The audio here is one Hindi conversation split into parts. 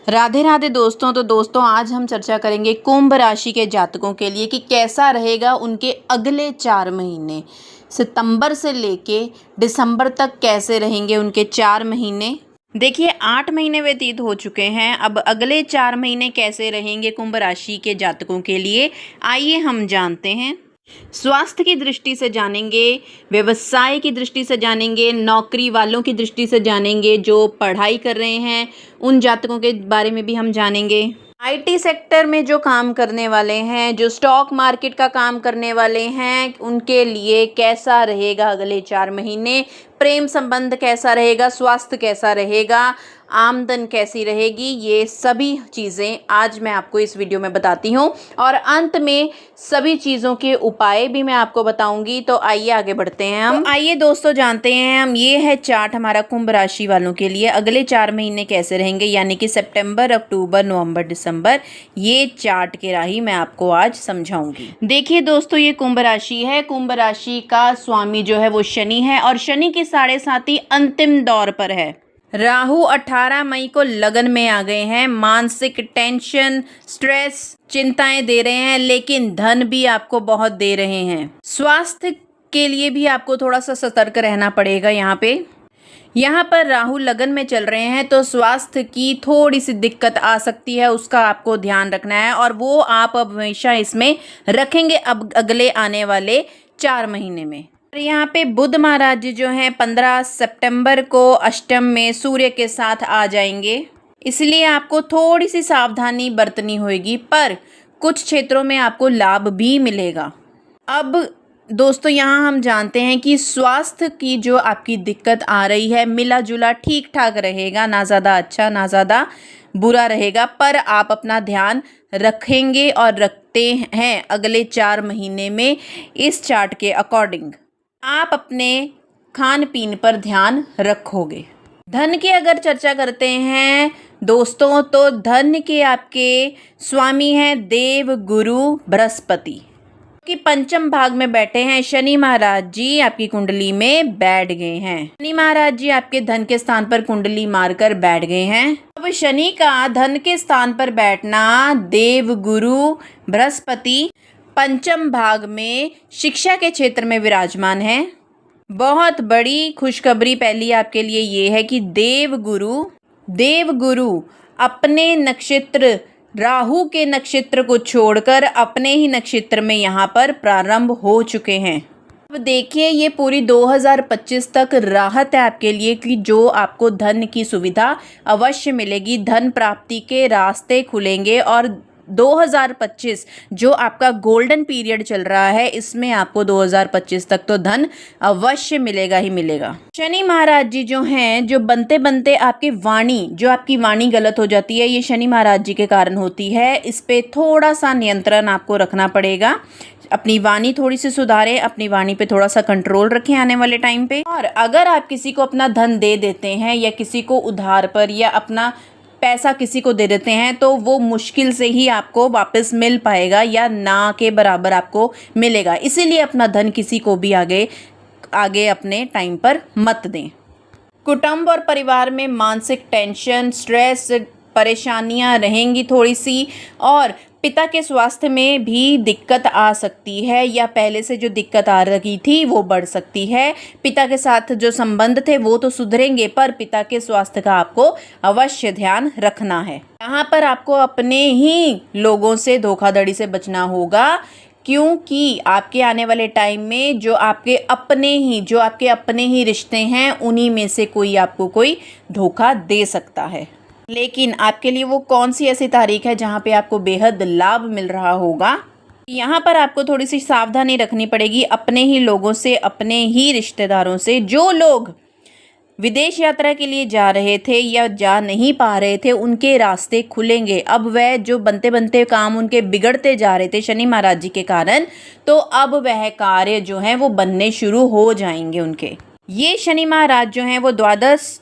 राधे राधे दोस्तों। तो दोस्तों आज हम चर्चा करेंगे कुंभ राशि के जातकों के लिए कि कैसा रहेगा उनके अगले 4 महीने, सितंबर से लेके दिसंबर तक कैसे रहेंगे उनके 4 महीने। देखिए 8 महीने व्यतीत हो चुके हैं, अब अगले 4 महीने कैसे रहेंगे कुंभ राशि के जातकों के लिए आइए हम जानते हैं। स्वास्थ्य की दृष्टि से जानेंगे, व्यवसाय की दृष्टि से जानेंगे, नौकरी वालों की दृष्टि से जानेंगे, जो पढ़ाई कर रहे हैं उन जातकों के बारे में भी हम जानेंगे। आईटी सेक्टर में जो काम करने वाले हैं, जो स्टॉक मार्केट का काम करने वाले हैं, उनके लिए कैसा रहेगा अगले 4 महीने। प्रेम संबंध कैसा रहेगा, स्वास्थ्य कैसा रहेगा, आमदन कैसी रहेगी, ये सभी चीज़ें आज मैं आपको इस वीडियो में बताती हूँ और अंत में सभी चीज़ों के उपाय भी मैं आपको बताऊंगी। तो आइए आगे बढ़ते हैं हम। तो आइए दोस्तों जानते हैं हम, ये है चार्ट हमारा कुंभ राशि वालों के लिए अगले 4 महीने कैसे रहेंगे, यानी कि सितंबर, अक्टूबर, नवंबर, दिसंबर। ये चार्ट के राही मैं आपको आज समझाऊंगी। देखिए दोस्तों, ये कुंभ राशि है। कुंभ राशि का स्वामी जो है वो शनि है और शनि की 7.5 अंतिम दौर पर है। राहु 18 मई को लगन में आ गए हैं। मानसिक टेंशन, स्ट्रेस, चिंताएं दे रहे हैं, लेकिन धन भी आपको बहुत दे रहे हैं। स्वास्थ्य के लिए भी आपको थोड़ा सा सतर्क रहना पड़ेगा। यहाँ पर राहु लगन में चल रहे हैं तो स्वास्थ्य की थोड़ी सी दिक्कत आ सकती है, उसका आपको ध्यान रखना है और वो आप अब हमेशा इसमें रखेंगे अब अगले आने वाले 4 महीने में। यहाँ पे बुध महाराज जी जो हैं 15 सितंबर को अष्टम में सूर्य के साथ आ जाएंगे, इसलिए आपको थोड़ी सी सावधानी बरतनी होगी, पर कुछ क्षेत्रों में आपको लाभ भी मिलेगा। अब दोस्तों यहाँ हम जानते हैं कि स्वास्थ्य की जो आपकी दिक्कत आ रही है, मिला जुला ठीक ठाक रहेगा, ना ज़्यादा अच्छा ना ज़्यादा बुरा रहेगा, पर आप अपना ध्यान रखेंगे और रखते हैं अगले 4 महीने में। इस चार्ट के अकॉर्डिंग आप अपने खान पीन पर ध्यान रखोगे। धन की अगर चर्चा करते हैं दोस्तों, तो धन के आपके स्वामी हैं देव गुरु बृहस्पति, कि पंचम भाग में बैठे हैं। शनि महाराज जी आपकी कुंडली में बैठ गए हैं। शनि महाराज जी आपके धन के स्थान पर कुंडली मारकर बैठ गए हैं। अब शनि का धन के स्थान पर बैठना, देव गुरु बृहस्पति पंचम भाग में शिक्षा के क्षेत्र में विराजमान है। बहुत बड़ी खुशखबरी पहली आपके लिए ये है कि देव गुरु अपने नक्षत्र राहु के नक्षत्र को छोड़कर अपने ही नक्षत्र में यहाँ पर प्रारंभ हो चुके हैं। अब देखिए ये पूरी 2025 तक राहत है आपके लिए कि जो आपको धन की सुविधा अवश्य मिलेगी, धन प्राप्ति के रास्ते खुलेंगे और 2025 जो आपका गोल्डन पीरियड चल रहा है, इसमें आपको 2025 तक तो धन अवश्य मिलेगा ही मिलेगा। शनि महाराज जी जो हैं, जो बनते बनते आपकी वाणी गलत हो जाती है, ये शनि महाराज जी के कारण होती है। इस पे थोड़ा सा नियंत्रण आपको रखना पड़ेगा। अपनी वाणी थोड़ी सी सुधारें, अपनी वाणी पे थोड़ा सा कंट्रोल रखें आने वाले टाइम पे। और अगर आप किसी को अपना धन दे देते हैं या किसी को उधार पर या अपना पैसा किसी को दे देते हैं, तो वो मुश्किल से ही आपको वापस मिल पाएगा या ना के बराबर आपको मिलेगा। इसीलिए अपना धन किसी को भी आगे अपने टाइम पर मत दें। कुटुंब और परिवार में मानसिक टेंशन, स्ट्रेस, परेशानियां रहेंगी थोड़ी सी, और पिता के स्वास्थ्य में भी दिक्कत आ सकती है या पहले से जो दिक्कत आ रही थी वो बढ़ सकती है। पिता के साथ जो संबंध थे वो तो सुधरेंगे, पर पिता के स्वास्थ्य का आपको अवश्य ध्यान रखना है। यहाँ पर आपको अपने ही लोगों से धोखाधड़ी से बचना होगा, क्योंकि आपके आने वाले टाइम में जो आपके अपने ही रिश्ते हैं, उन्हीं में से कोई आपको कोई धोखा दे सकता है। लेकिन आपके लिए वो कौन सी ऐसी तारीख है जहाँ पे आपको बेहद लाभ मिल रहा होगा। यहाँ पर आपको थोड़ी सी सावधानी रखनी पड़ेगी अपने ही लोगों से, अपने ही रिश्तेदारों से। जो लोग विदेश यात्रा के लिए जा रहे थे या जा नहीं पा रहे थे, उनके रास्ते खुलेंगे। अब वह जो बनते बनते काम उनके बिगड़ते जा रहे थे शनि महाराज जी के कारण, तो अब वह कार्य जो हैं वो बनने शुरू हो जाएंगे उनके। ये शनि महाराज जो हैं वो द्वादश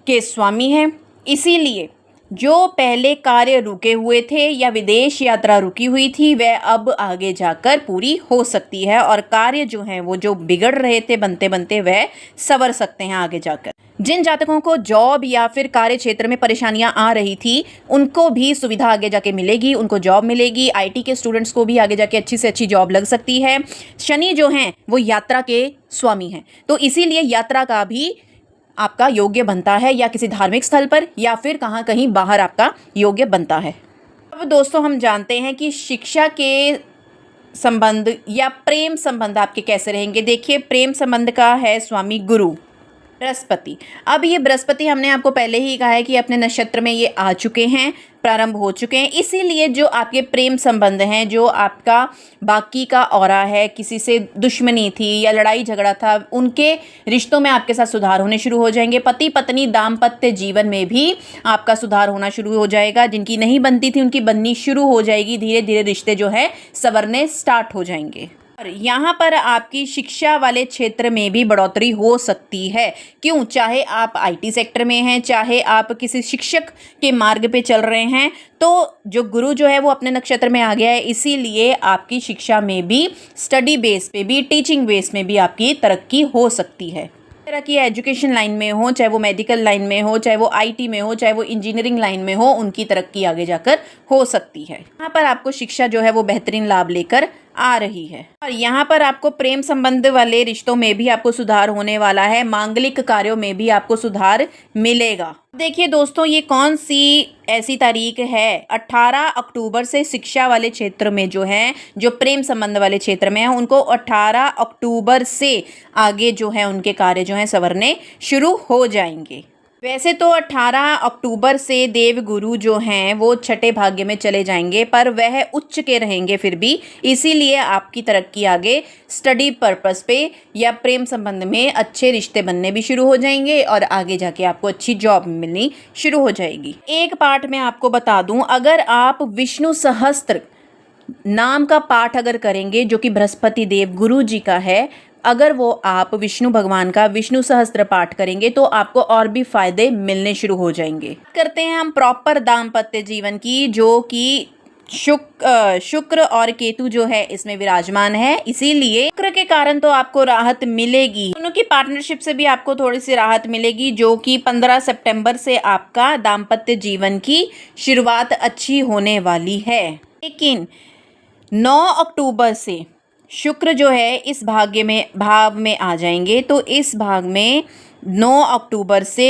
के स्वामी हैं, इसीलिए जो पहले कार्य रुके हुए थे या विदेश यात्रा रुकी हुई थी वह अब आगे जाकर पूरी हो सकती है और कार्य जो हैं वो जो बिगड़ रहे थे बनते बनते वह संवर सकते हैं आगे जाकर। जिन जातकों को जॉब या फिर कार्य क्षेत्र में परेशानियां आ रही थी उनको भी सुविधा आगे जाके मिलेगी, उनको जॉब मिलेगी। आईटी के स्टूडेंट्स को भी आगे जाके अच्छी से अच्छी जॉब लग सकती है। शनि जो हैं वो यात्रा के स्वामी हैं, तो इसीलिए यात्रा का भी आपका योग्य बनता है या किसी धार्मिक स्थल पर या फिर कहीं बाहर आपका योग्य बनता है। अब दोस्तों हम जानते हैं कि शिक्षा के संबंध या प्रेम संबंध आपके कैसे रहेंगे। देखिए प्रेम संबंध का है स्वामी गुरु बृहस्पति। अब ये बृहस्पति हमने आपको पहले ही कहा है कि अपने नक्षत्र में ये आ चुके हैं, प्रारंभ हो चुके हैं, इसीलिए जो आपके प्रेम संबंध हैं, जो आपका बाकी का ऑरा है, किसी से दुश्मनी थी या लड़ाई झगड़ा था, उनके रिश्तों में आपके साथ सुधार होने शुरू हो जाएंगे। पति पत्नी दाम्पत्य जीवन में भी आपका सुधार होना शुरू हो जाएगा। जिनकी नहीं बनती थी उनकी बननी शुरू हो जाएगी। धीरे धीरे रिश्ते जो है संवरने स्टार्ट हो जाएंगे। और यहाँ पर आपकी शिक्षा वाले क्षेत्र में भी बढ़ोतरी हो सकती है। क्यों? चाहे आप आईटी सेक्टर में हैं, चाहे आप किसी शिक्षक के मार्ग पे चल रहे हैं, तो जो गुरु जो है वो अपने नक्षत्र में आ गया है, इसीलिए आपकी शिक्षा में भी, स्टडी बेस पे भी, टीचिंग बेस में भी आपकी तरक्की हो सकती है। तरह की एजुकेशन लाइन में हो, चाहे वो मेडिकल लाइन में हो, चाहे वो आईटी में हो, चाहे वो इंजीनियरिंग लाइन में हो, उनकी तरक्की आगे जाकर हो सकती है। यहाँ पर आपको शिक्षा जो है वो बेहतरीन लाभ लेकर आ रही है। और यहाँ पर आपको प्रेम संबंध वाले रिश्तों में भी आपको सुधार होने वाला है। मांगलिक कार्यों में भी आपको सुधार मिलेगा। देखिए दोस्तों ये कौन सी ऐसी तारीख है, 18 अक्टूबर से शिक्षा वाले क्षेत्र में जो है, जो प्रेम संबंध वाले क्षेत्र में है, उनको 18 अक्टूबर से आगे जो है उनके कार्य जो है संवरने शुरू हो जाएंगे। वैसे तो 18 अक्टूबर से देव गुरु जो हैं वो छठे भाग्य में चले जाएंगे, पर वह उच्च के रहेंगे फिर भी, इसीलिए आपकी तरक्की आगे स्टडी पर्पस पे या प्रेम संबंध में अच्छे रिश्ते बनने भी शुरू हो जाएंगे और आगे जाके आपको अच्छी जॉब मिलनी शुरू हो जाएगी। एक पाठ में आपको बता दूं, अगर आप विष्णु सहस्त्र नाम का पाठ अगर करेंगे जो कि बृहस्पति देव गुरु जी का है, अगर वो आप विष्णु भगवान का विष्णु सहस्त्र पाठ करेंगे तो आपको और भी फायदे मिलने शुरू हो जाएंगे। करते हैं हम प्रॉपर दाम्पत्य जीवन की, जो कि शुक्र और केतु जो है इसमें विराजमान है, इसीलिए शुक्र के कारण तो आपको राहत मिलेगी। दोनों की पार्टनरशिप से भी आपको थोड़ी सी राहत मिलेगी, जो कि 15 सितंबर से आपका दाम्पत्य जीवन की शुरुआत अच्छी होने वाली है। लेकिन 9 अक्टूबर से शुक्र जो है इस भाव में आ जाएंगे, तो इस भाग में 9 अक्टूबर से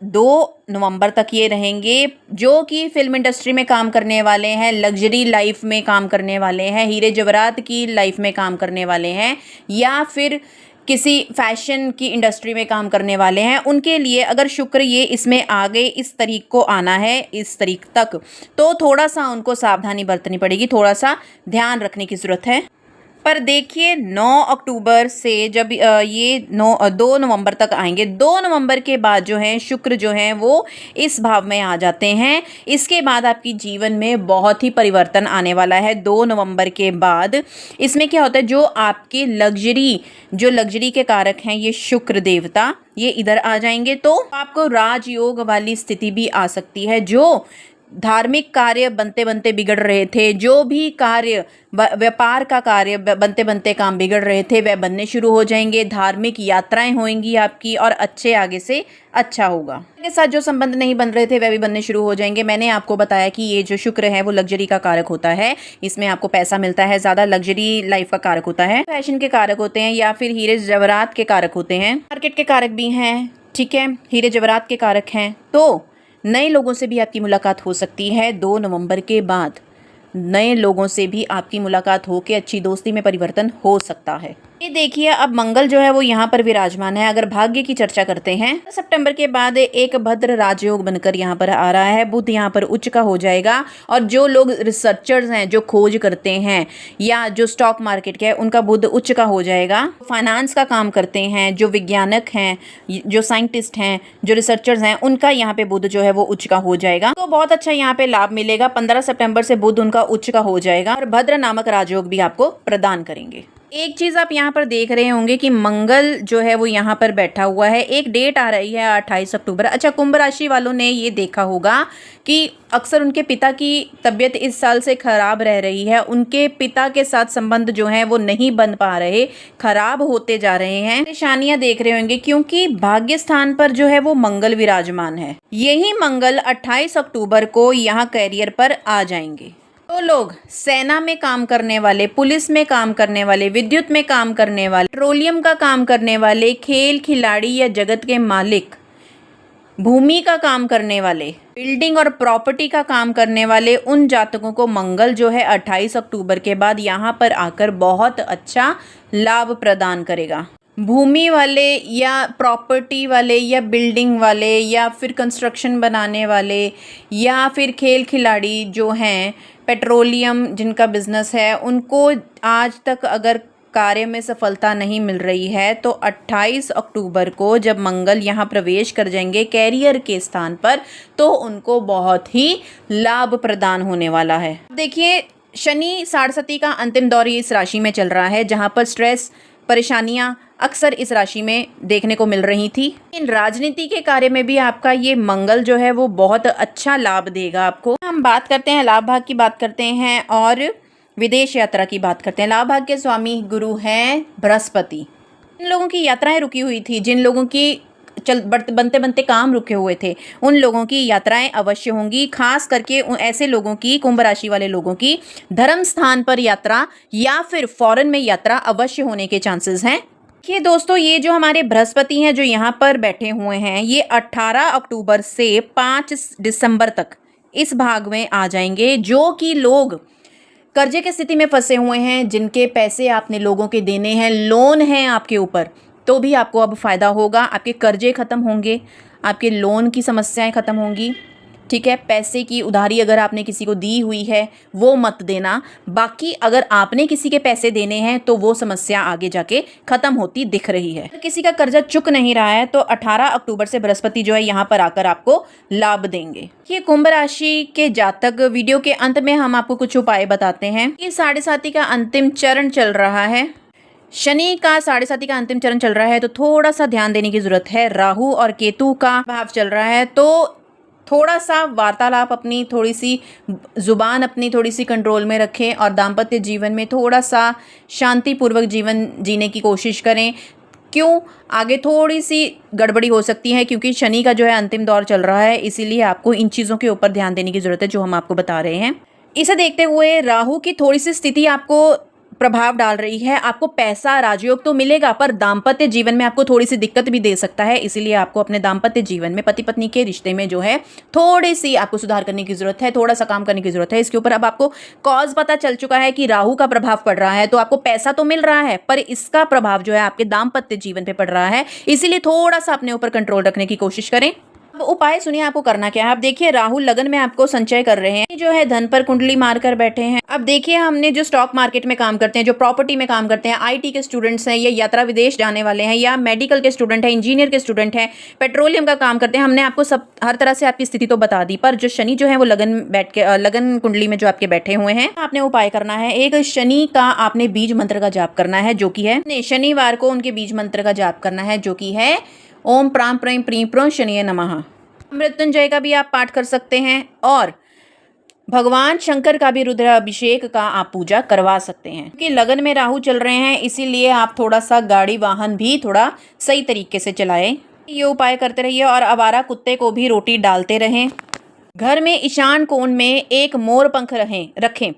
2 नवंबर तक ये रहेंगे। जो कि फिल्म इंडस्ट्री में काम करने वाले हैं, लग्जरी लाइफ में काम करने वाले हैं, हीरे जवाहरात की लाइफ में काम करने वाले हैं, या फिर किसी फैशन की इंडस्ट्री में काम करने वाले हैं, उनके लिए अगर शुक्र ये इसमें आ गए, इस तारीख को आना है, इस तारीख तक, तो थोड़ा सा उनको सावधानी बरतनी पड़ेगी, थोड़ा सा ध्यान रखने की ज़रूरत है। पर देखिए 9 अक्टूबर से जब ये 2 नवंबर तक आएंगे, 2 नवंबर के बाद जो है शुक्र जो है वो इस भाव में आ जाते हैं। इसके बाद आपकी जीवन में बहुत ही परिवर्तन आने वाला है 2 नवंबर के बाद। इसमें क्या होता है, जो आपके लग्जरी के कारक हैं ये शुक्र देवता, ये इधर आ जाएंगे, तो आपको राजयोग वाली स्थिति भी आ सकती है। जो धार्मिक कार्य बनते बनते बिगड़ रहे थे, जो भी कार्य व्यापार का कार्य बनते बनते काम बिगड़ रहे थे, वह बनने शुरू हो जाएंगे। धार्मिक यात्राएं होंगी आपकी और अच्छे आगे से अच्छा होगा। के साथ जो संबंध नहीं बन रहे थे वह भी बनने शुरू हो जाएंगे। मैंने आपको बताया कि ये जो शुक्र है वो लग्जरी का कारक होता है, इसमें आपको पैसा मिलता है, ज़्यादा लग्जरी लाइफ का कारक होता है, फैशन के कारक होते हैं, या फिर हीरे जवाहरात के कारक होते हैं, मार्केट के कारक भी हैं, ठीक है, हीरे जवाहरात के कारक हैं। तो नए लोगों से भी आपकी मुलाकात हो सकती है 2 नवंबर के बाद। नए लोगों से भी आपकी मुलाकात हो के अच्छी दोस्ती में परिवर्तन हो सकता है। ये देखिए अब मंगल जो है वो यहाँ पर विराजमान है। अगर भाग्य की चर्चा करते हैं, सितंबर के बाद एक भद्र राजयोग बनकर यहाँ पर आ रहा है। बुध यहाँ पर उच्च का हो जाएगा, और जो लोग रिसर्चर्स हैं, जो खोज करते हैं, या जो स्टॉक मार्केट के है, उनका बुध उच्च का हो जाएगा। फाइनेंस का काम करते हैं, जो वैज्ञानिक हैं, जो साइंटिस्ट हैं, जो रिसर्चर्स हैं, उनका यहाँ पे बुध जो है वो उच्च का हो जाएगा। तो बहुत अच्छा यहाँ पे लाभ मिलेगा। 15 सितंबर से बुध उनका उच्च का हो जाएगा और भद्र नामक राजयोग भी आपको प्रदान करेंगे। एक चीज़ आप यहाँ पर देख रहे होंगे कि मंगल जो है वो यहाँ पर बैठा हुआ है। एक डेट आ रही है 28 अक्टूबर। अच्छा, कुंभ राशि वालों ने ये देखा होगा कि अक्सर उनके पिता की तबीयत इस साल से ख़राब रह रही है। उनके पिता के साथ संबंध जो हैं वो नहीं बन पा रहे, ख़राब होते जा रहे हैं। परेशानियाँ देख रहे होंगे क्योंकि भाग्य स्थान पर जो है वो मंगल विराजमान है। यही मंगल 28 अक्टूबर को यहाँ कैरियर पर आ जाएंगे। तो लोग सेना में काम करने वाले, पुलिस में काम करने वाले, विद्युत में काम करने वाले, पेट्रोलियम का काम करने वाले, खेल खिलाड़ी या जगत के मालिक, भूमि का काम करने वाले, बिल्डिंग और प्रॉपर्टी का काम करने वाले, उन जातकों को मंगल जो है 28 अक्टूबर के बाद यहाँ पर आकर बहुत अच्छा लाभ प्रदान करेगा। भूमि वाले या प्रॉपर्टी वाले या बिल्डिंग वाले या फिर कंस्ट्रक्शन बनाने वाले या फिर खेल खिलाड़ी जो हैं, पेट्रोलियम जिनका बिजनेस है, उनको आज तक अगर कार्य में सफलता नहीं मिल रही है तो 28 अक्टूबर को जब मंगल यहाँ प्रवेश कर जाएंगे कैरियर के स्थान पर तो उनको बहुत ही लाभ प्रदान होने वाला है। देखिए, शनि साढ़े का अंतिम दौर इस राशि में चल रहा है, जहाँ पर स्ट्रेस, परेशानियां अक्सर इस राशि में देखने को मिल रही थी। इन राजनीति के कार्य में भी आपका ये मंगल जो है वो बहुत अच्छा लाभ देगा आपको। हम बात करते हैं लाभ भाग की, बात करते हैं और विदेश यात्रा की बात करते हैं। लाभ भाग के स्वामी गुरु हैं बृहस्पति। जिन लोगों की यात्राएं रुकी हुई थी, जिन लोगों की बनते बनते काम रुके हुए थे, उन लोगों की यात्राएं अवश्य होंगी। खास करके ऐसे लोगों की, कुंभ राशि वाले लोगों की धर्म स्थान पर यात्रा या फिर फॉरेन में यात्रा अवश्य होने के चांसेस हैं। देखिए दोस्तों, ये जो हमारे बृहस्पति हैं जो यहाँ पर बैठे हुए हैं, ये 18 अक्टूबर से 5 दिसंबर तक इस भाग में आ जाएंगे। जो कि लोग कर्जे की स्थिति में फंसे हुए हैं, जिनके पैसे आपने लोगों के देने हैं, लोन हैं आपके ऊपर, तो भी आपको अब फ़ायदा होगा। आपके कर्जे ख़त्म होंगे, आपके लोन की समस्याएं ख़त्म होंगी। ठीक है, पैसे की उधारी अगर आपने किसी को दी हुई है वो मत देना। बाकी अगर आपने किसी के पैसे देने हैं तो वो समस्या आगे जाके ख़त्म होती दिख रही है। अगर किसी का कर्जा चुक नहीं रहा है तो 18 अक्टूबर से बृहस्पति जो है यहाँ पर आकर आपको लाभ देंगे। ये कुंभ राशि के जातक, वीडियो के अंत में हम आपको कुछ उपाय बताते हैं। ये 7.5 का अंतिम चरण चल रहा है, शनि का 7.5 का अंतिम चरण चल रहा है, तो थोड़ा सा ध्यान देने की जरूरत है। राहु और केतु का भाव चल रहा है, तो थोड़ा सा वार्तालाप, अपनी थोड़ी सी जुबान अपनी थोड़ी सी कंट्रोल में रखें और दाम्पत्य जीवन में थोड़ा सा शांतिपूर्वक जीवन जीने की कोशिश करें। क्यों, आगे थोड़ी सी गड़बड़ी हो सकती है क्योंकि शनि का जो है अंतिम दौर चल रहा है, इसीलिए आपको इन चीज़ों के ऊपर ध्यान देने की ज़रूरत है जो हम आपको बता रहे हैं। इसे देखते हुए राहु की थोड़ी सी स्थिति आपको प्रभाव डाल रही है। आपको पैसा, राजयोग तो मिलेगा, पर दाम्पत्य जीवन में आपको थोड़ी सी दिक्कत भी दे सकता है। इसीलिए आपको अपने दाम्पत्य जीवन में, पति पत्नी के रिश्ते में जो है थोड़ी सी आपको सुधार करने की जरूरत है, थोड़ा सा काम करने की जरूरत है। इसके ऊपर अब आपको कॉज पता चल चुका है कि राहु का प्रभाव पड़ रहा है, तो आपको पैसा तो मिल रहा है पर इसका प्रभाव जो है आपके दाम्पत्य जीवन पे पड़ रहा है। इसीलिए थोड़ा सा अपने ऊपर कंट्रोल रखने की कोशिश करें। अब उपाय सुनिए, आपको करना क्या है। अब देखिए, राहु लगन में आपको संचय कर रहे हैं, जो है धन पर कुंडली मारकर बैठे हैं। अब देखिए, हमने जो स्टॉक मार्केट में काम करते हैं, जो प्रॉपर्टी में काम करते हैं, आईटी के स्टूडेंट्स हैं, या यात्रा विदेश जाने वाले हैं, या मेडिकल के स्टूडेंट हैं, इंजीनियर के स्टूडेंट हैं, पेट्रोलियम का काम करते हैं, हमने आपको सब हर तरह से आपकी स्थिति तो बता दी। पर जो शनि जो है वो लगन बैठ के लगन कुंडली में जो आपके बैठे हुए हैं, आपने उपाय करना है। एक शनि का आपने बीज मंत्र का जाप करना है, जो कि है शनिवार को उनके बीज मंत्र का जाप करना है, जो कि है ओम प्राम प्रीं प्रीं प्रों शनिये नमः। मृत्युंजय का भी आप पाठ कर सकते हैं और भगवान शंकर का भी रुद्राभिषेक का आप पूजा करवा सकते हैं। क्योंकि लगन में राहु चल रहे हैं, इसीलिए आप थोड़ा सा गाड़ी वाहन भी थोड़ा सही तरीके से चलाएं। ये उपाय करते रहिए और आवारा कुत्ते को भी रोटी डालते रहें। घर में ईशान कोण में एक मोर पंख रखें।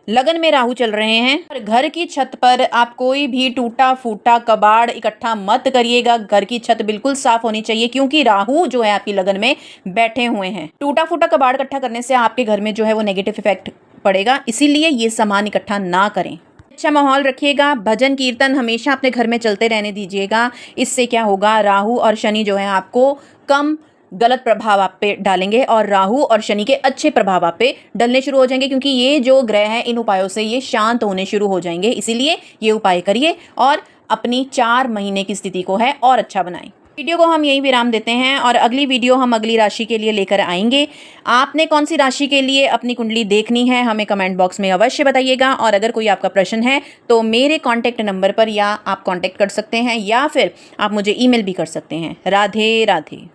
लगन में राहु चल रहे हैं, और घर की छत पर आप कोई भी टूटा फूटा कबाड़ इकट्ठा मत करिएगा। घर की छत बिल्कुल साफ होनी चाहिए, क्योंकि राहु जो है आपकी लगन में बैठे हुए हैं। टूटा फूटा कबाड़ इकट्ठा करने से आपके घर में जो है वो नेगेटिव इफेक्ट पड़ेगा, इसीलिए ये सामान इकट्ठा ना करें। अच्छा माहौल रखिएगा, भजन कीर्तन हमेशा अपने घर में चलते रहने दीजिएगा। इससे क्या होगा, राहु और शनि जो है आपको कम गलत प्रभाव आप पे डालेंगे और राहु और शनि के अच्छे प्रभाव आप पे डलने शुरू हो जाएंगे, क्योंकि ये जो ग्रह हैं इन उपायों से ये शांत होने शुरू हो जाएंगे। इसीलिए ये उपाय करिए और अपनी 4 महीने की स्थिति को है और अच्छा बनाएं। वीडियो को हम यहीं विराम देते हैं और अगली वीडियो हम अगली राशि के लिए लेकर आएंगे। आपने कौन सी राशि के लिए अपनी कुंडली देखनी है हमें कमेंट बॉक्स में अवश्य बताइएगा। और अगर कोई आपका प्रश्न है तो मेरे कॉन्टैक्ट नंबर पर या आप कॉन्टैक्ट कर सकते हैं या फिर आप मुझे ईमेल भी कर सकते हैं। राधे राधे।